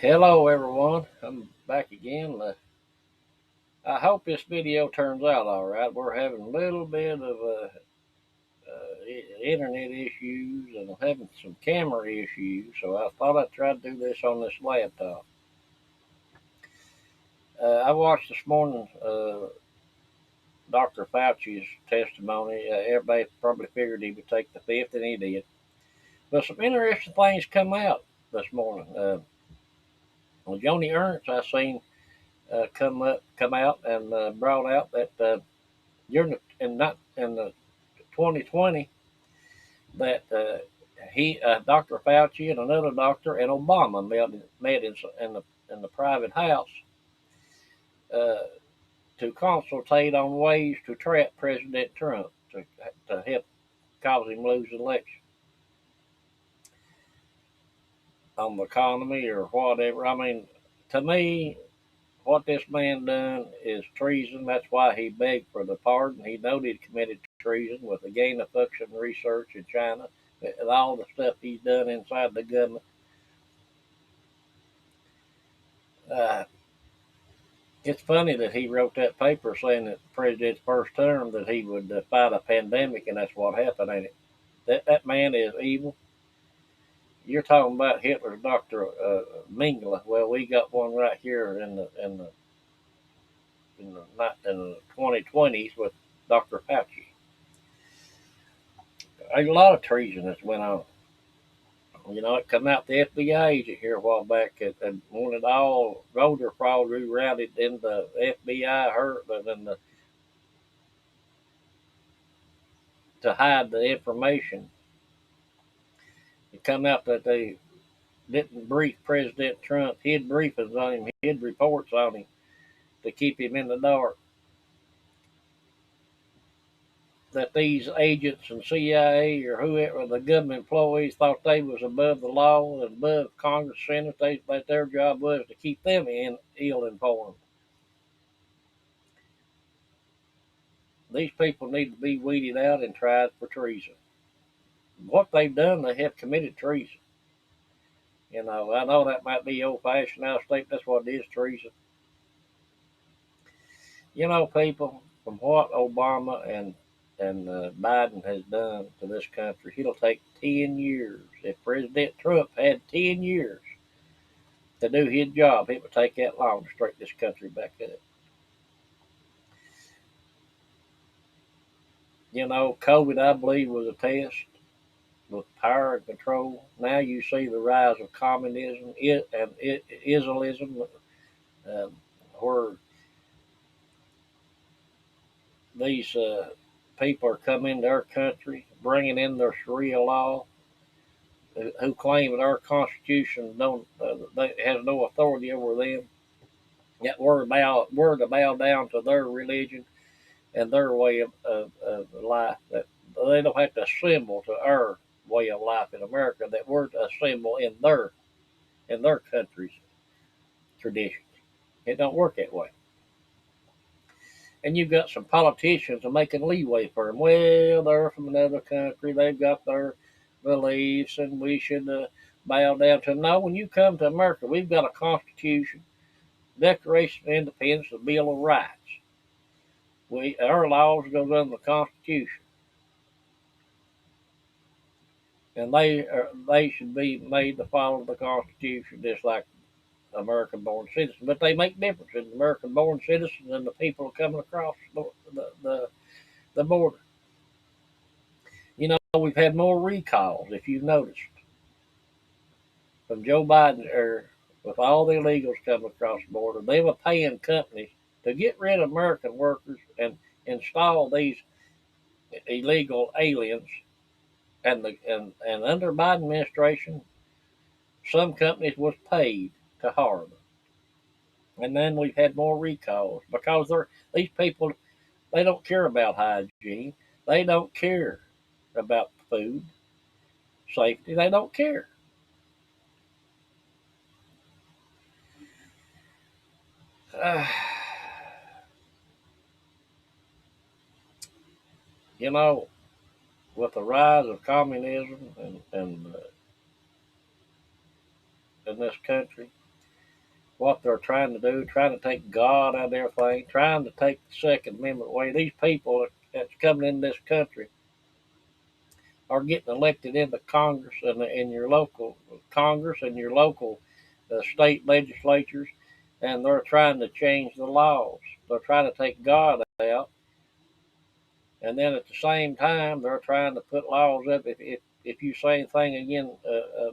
Hello everyone, I'm back again. I hope this video turns out all right. We're having a little bit of internet issues and I'm having some camera issues, so I thought I'd try to do this on this laptop. I watched this morning Dr. Fauci's testimony. Everybody probably figured he would take the fifth, and he did. But some interesting things come out this morning. Well, Joni Ernst, I seen come out and brought out that during not in the 2020 that Dr. Fauci and another doctor and Obama met in the private house uh, to consultate on ways to trap President Trump to help cause him lose the election on the economy or whatever. I mean, to me, what this man done is treason. That's why he begged for the pardon. He knowed he'd committed treason with the gain of function research in China and all the stuff he's done inside the government. Uh, it's funny that he wrote that paper saying that the president's first term that he would fight a pandemic, and that's what happened. Ain't it? That man is evil. You're talking about Hitler's Doctor Mengele. Well, we got one right here in the 2020s with Dr. Fauci. A lot of treason that's went on. You know, it come out the FBI agent here a while back and wanted all voter fraud rerouted in the FBI her than to hide the information. It come out that they didn't brief President Trump. Hid briefings on him, hid reports on him to keep him in the dark. That these agents and CIA or whoever the government employees thought they was above the law and above Congress, Senate. That their job was to keep them ill informed. These people need to be weeded out and tried for treason. What they've done, they have committed treason. You know, I know that might be old fashioned now state. That's what it is, treason. You know, people, from what Obama and Biden has done to this country, it'll take 10 years. If President Trump had 10 years to do his job, it would take that long to straighten this country back up. You know, COVID, I believe, was a test with power and control. Now you see the rise of communism and Islamism, uh, where these people are coming into our country, bringing in their Sharia law, who claim that our Constitution don't has no authority over them. Yet we're to bow down to their religion and their way of life. That they don't have to assemble to our way of life in America. That we're to assemble in their country's traditions. It don't work that way. And you've got some politicians are making leeway for them. Well, they're from another country. They've got their beliefs, and we should bow down to them. No, when you come to America, we've got a Constitution, Declaration of Independence, the Bill of Rights. Our laws go under the Constitution, and they should be made to follow the Constitution, just like American-born citizens. But they make difference in American-born citizens and the people coming across the border. You know, we've had more recalls, if you've noticed, from Joe Biden or with all the illegals coming across the border. They were paying companies to get rid of American workers and install these illegal aliens. And under Biden administration, some companies was paid to hire them. And then we've had more recalls because these people, they don't care about hygiene. They don't care about food safety. They don't care. Uh, you know, with the rise of communism and in this country, what they're trying to do, trying to take God out of everything, trying to take the Second Amendment away. These people that's coming in this country are getting elected into Congress and in your local Congress and your local state legislatures, and they're trying to change the laws. They're trying to take God out, and then at the same time, they're trying to put laws up. If you say anything against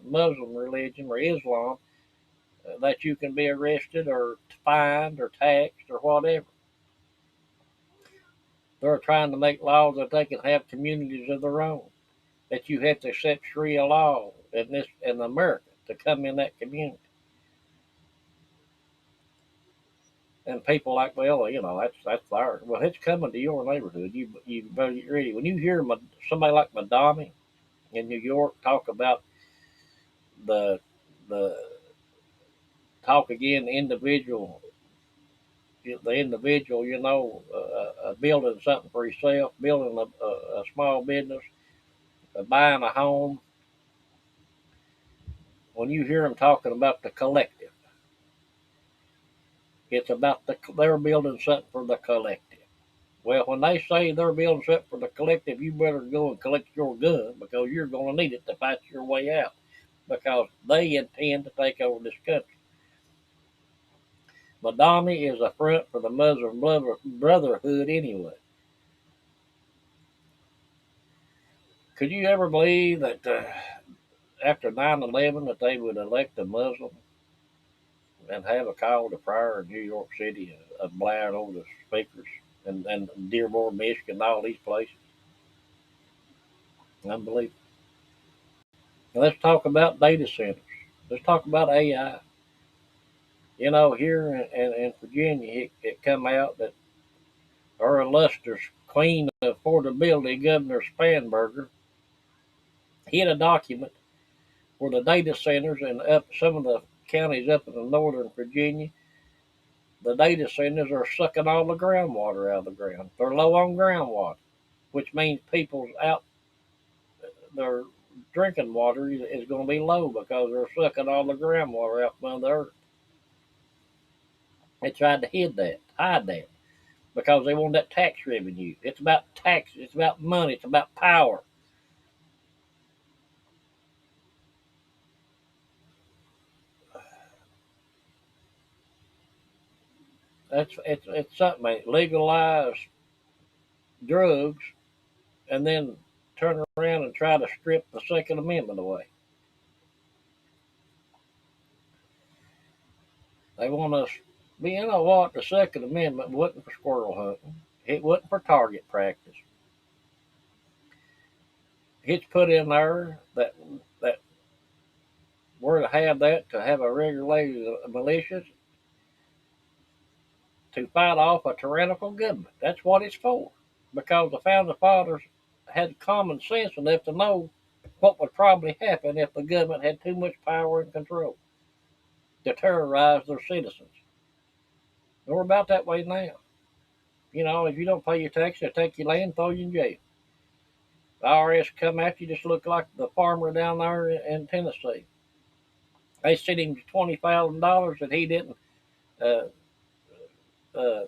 Muslim religion or Islam, that you can be arrested or fined or taxed or whatever. They're trying to make laws that they can have communities of their own. That you have to accept Sharia law in America to come in that community. And people like, well, that's theirs. Well, it's coming to your neighborhood. You better get ready. When you hear somebody like Madami in New York talk about the the talk again, the individual, building something for himself, building a small business, buying a home. When you hear them talking about the collective, it's about they're building something for the collective. Well, when they say they're building something for the collective, you better go and collect your gun because you're going to need it to fight your way out because they intend to take over this country. Madami is a front for the Muslim Brotherhood anyway. Could you ever believe that after 9/11 that they would elect a Muslim and have a call to prayer in New York City, blaring over the speakers, and Dearborn, Michigan, and all these places? Unbelievable. Now let's talk about data centers. Let's talk about AI. Here in Virginia, it come out that our illustrious Queen of Affordability, Governor Spanberger, hid a document where the data centers and up some of the counties up in the northern Virginia, the data centers are sucking all the groundwater out of the ground. They're low on groundwater, which means people's out their drinking water is going to be low because they're sucking all the groundwater out from the earth. They tried to hide that, because they want that tax revenue. It's about taxes. It's about money. It's about power. It's something. Like legalize drugs and then turn around and try to strip the Second Amendment away. They want us. But you know what? The Second Amendment wasn't for squirrel hunting. It wasn't for target practice. It's put in there that we're to have that to have a regulated militias to fight off a tyrannical government. That's what it's for. Because the founding fathers had common sense enough to know what would probably happen if the government had too much power and control to terrorize their citizens. And we're about that way now. If you don't pay your taxes, they take your land, throw you in jail. The IRS come after you, just look like the farmer down there in Tennessee. They sent him $20,000 that he didn't uh, uh,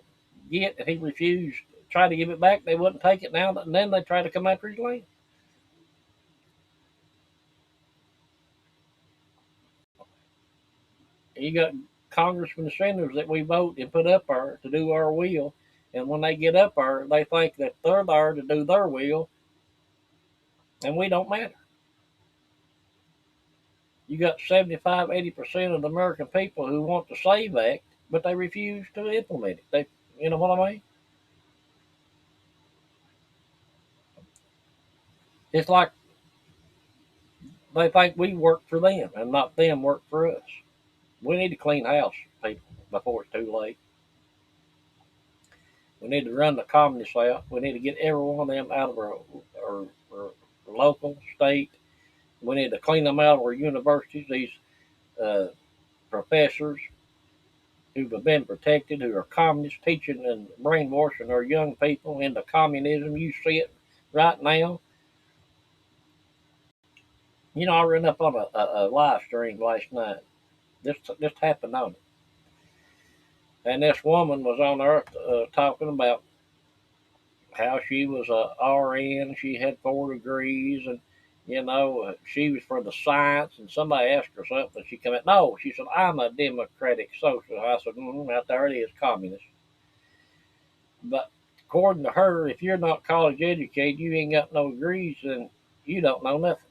get, and he refused. Tried to give it back, they wouldn't take it now, and then they try to come after his land. You got congressmen and senators that we vote and put up there to do our will, and when they get up there, they think that they're there to do their will, and we don't matter. You got 75, 80% of the American people who want the SAVE Act, but they refuse to implement it. You know what I mean? It's like they think we work for them and not them work for us. We need to clean house, people, before it's too late. We need to run the communists out. We need to get every one of them out of our local, state. We need to clean them out of our universities, these uh, professors who have been protected, who are communists, teaching and brainwashing our young people into communism. You see it right now. I ran up on a live stream last night. This happened on it. And this woman was on there talking about how she was a RN, she had 4 degrees, and she was for the science. And somebody asked her something, she came out, no, she said, I'm a democratic socialist. I said, out there it is, communist. But according to her, if you're not college educated, you ain't got no degrees, then you don't know nothing.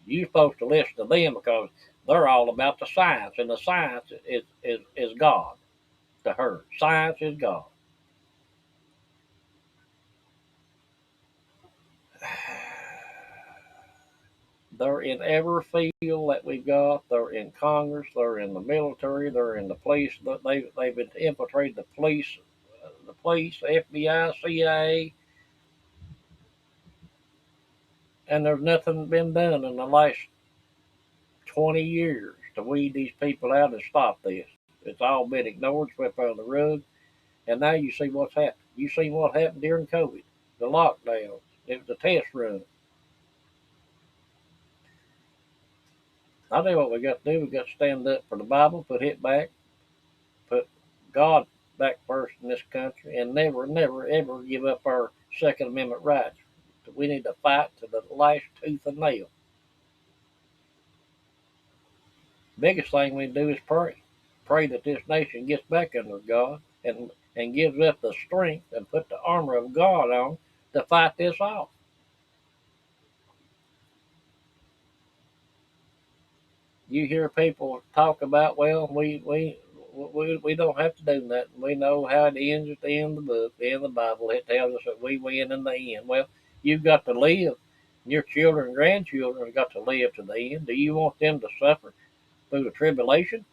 You're supposed to listen to them because they're all about the science, and the science is God to her. Science is God. They're in every field that we've got. They're in Congress. They're in the military. They're in the police. They've been infiltrated the police, FBI, CIA, and there's nothing been done in the last 20 years to weed these people out and stop this. It's all been ignored, swept under the rug, and now you see what's happened. You seen what happened during COVID, the lockdown. It was a test run. I tell you what we got to do. We got to stand up for the Bible, put it back, put God back first in this country, and never, never, ever give up our Second Amendment rights. We need to fight to the last tooth and nail. Biggest thing we do is pray. Pray that this nation gets back under God and gives up the strength and put the armor of God on to fight this off. You hear people talk about, well, we don't have to do nothing. We know how it ends at the end of the book, the end of the Bible. It tells us that we win in the end. Well, you've got to live. Your children and grandchildren have got to live to the end. Do you want them to suffer through the tribulation?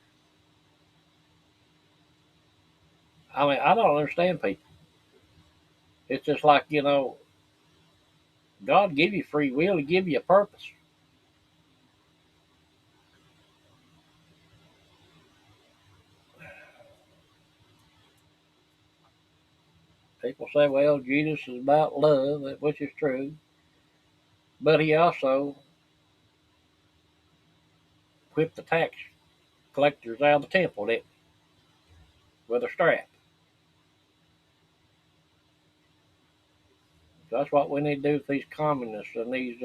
I mean, I don't understand people. It's just like, God give you free will, He give you a purpose. People say, well, Jesus is about love, which is true, but He also whipped the tax collectors out of the temple, didn't he? With a strap. So that's what we need to do with these communists and these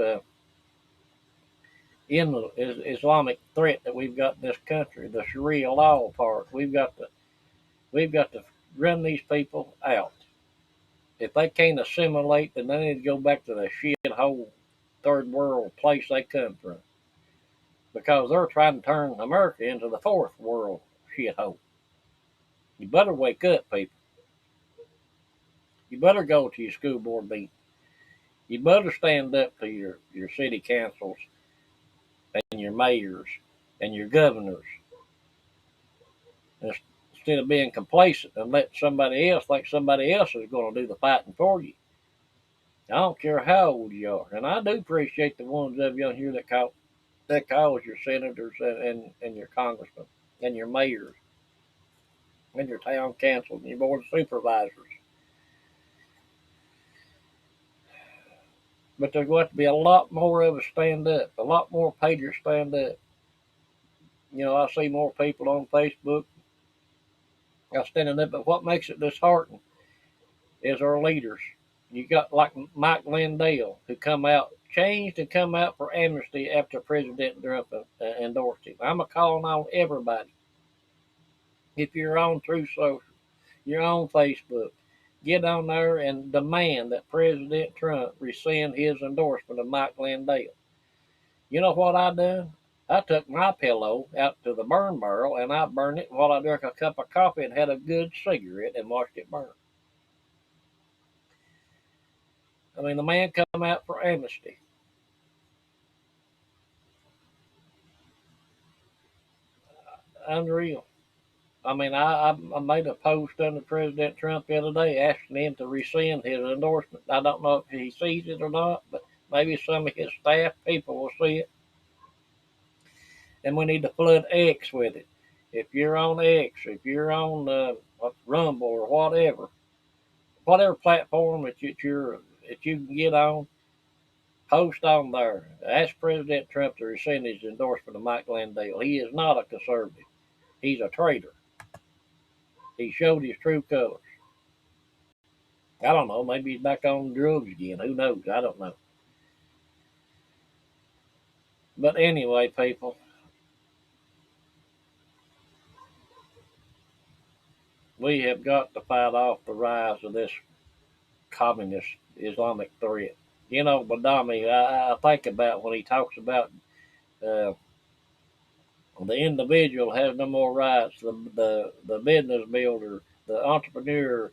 Islamic threat that we've got in this country, the Sharia law part. We've got to run these people out. If they can't assimilate, then they need to go back to the shithole third world place they come from, because they're trying to turn America into the fourth world shithole. You better wake up, people. You better go to your school board meeting. You better stand up to your city councils and your mayors and your governors, instead of being complacent and let somebody else think somebody else is going to do the fighting for you. I don't care how old you are, and I do appreciate the ones of you on here that calls your senators and your congressmen and your mayors and your town councils and your board of supervisors. But there's going to be a lot more of us stand up, a lot more pagers stand up. I see more people on Facebook standing up, but what makes it disheartening is our leaders. You got like Mike Lindell, who changed and come out for amnesty after President Trump endorsed him. I'm calling on everybody. If you're on Truth Social, you're on Facebook, get on there and demand that President Trump rescind his endorsement of Mike Lindell. You know what I done? I took my pillow out to the burn barrel and I burned it while I drank a cup of coffee and had a good cigarette and watched it burn. I mean, the man come out for amnesty. Unreal. I mean, I made a post under President Trump the other day asking him to rescind his endorsement. I don't know if he sees it or not, but maybe some of his staff people will see it. And we need to flood X with it. If you're on X, if you're on Rumble or whatever platform that you can get on, post on there. Ask President Trump to rescind his endorsement of Mike Lindell. He is not a conservative. He's a traitor. He showed his true colors. I don't know. Maybe he's back on drugs again. Who knows? I don't know. But anyway, people, we have got to fight off the rise of this communist Islamic threat. You know, Badami, I think about when he talks about uh, the individual has no more rights. The business builder, the entrepreneur,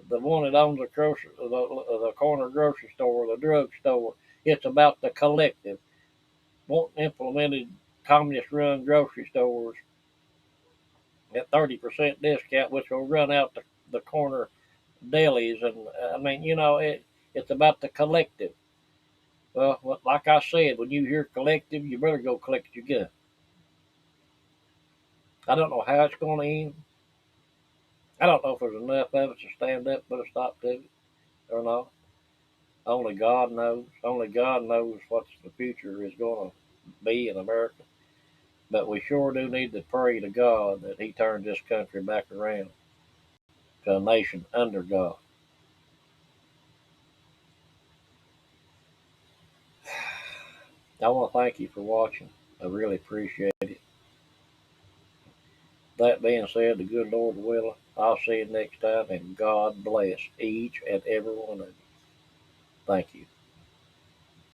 the one that owns the corner grocery store, the drug store. It's about the collective. Want implemented communist-run grocery stores at 30% discount, which will run out the corner delis, and I mean, it's about the collective. Well, like I said, when you hear collective, you better go collect your gun. I don't know how it's going to end. I don't know if there's enough of us to stand up, put a stop to it, or not. Only God knows. Only God knows what the future is going to be in America. But we sure do need to pray to God that He turns this country back around to a nation under God. I want to thank you for watching. I really appreciate it. That being said, the good Lord willing, I'll see you next time, and God bless each and every one of you. Thank you.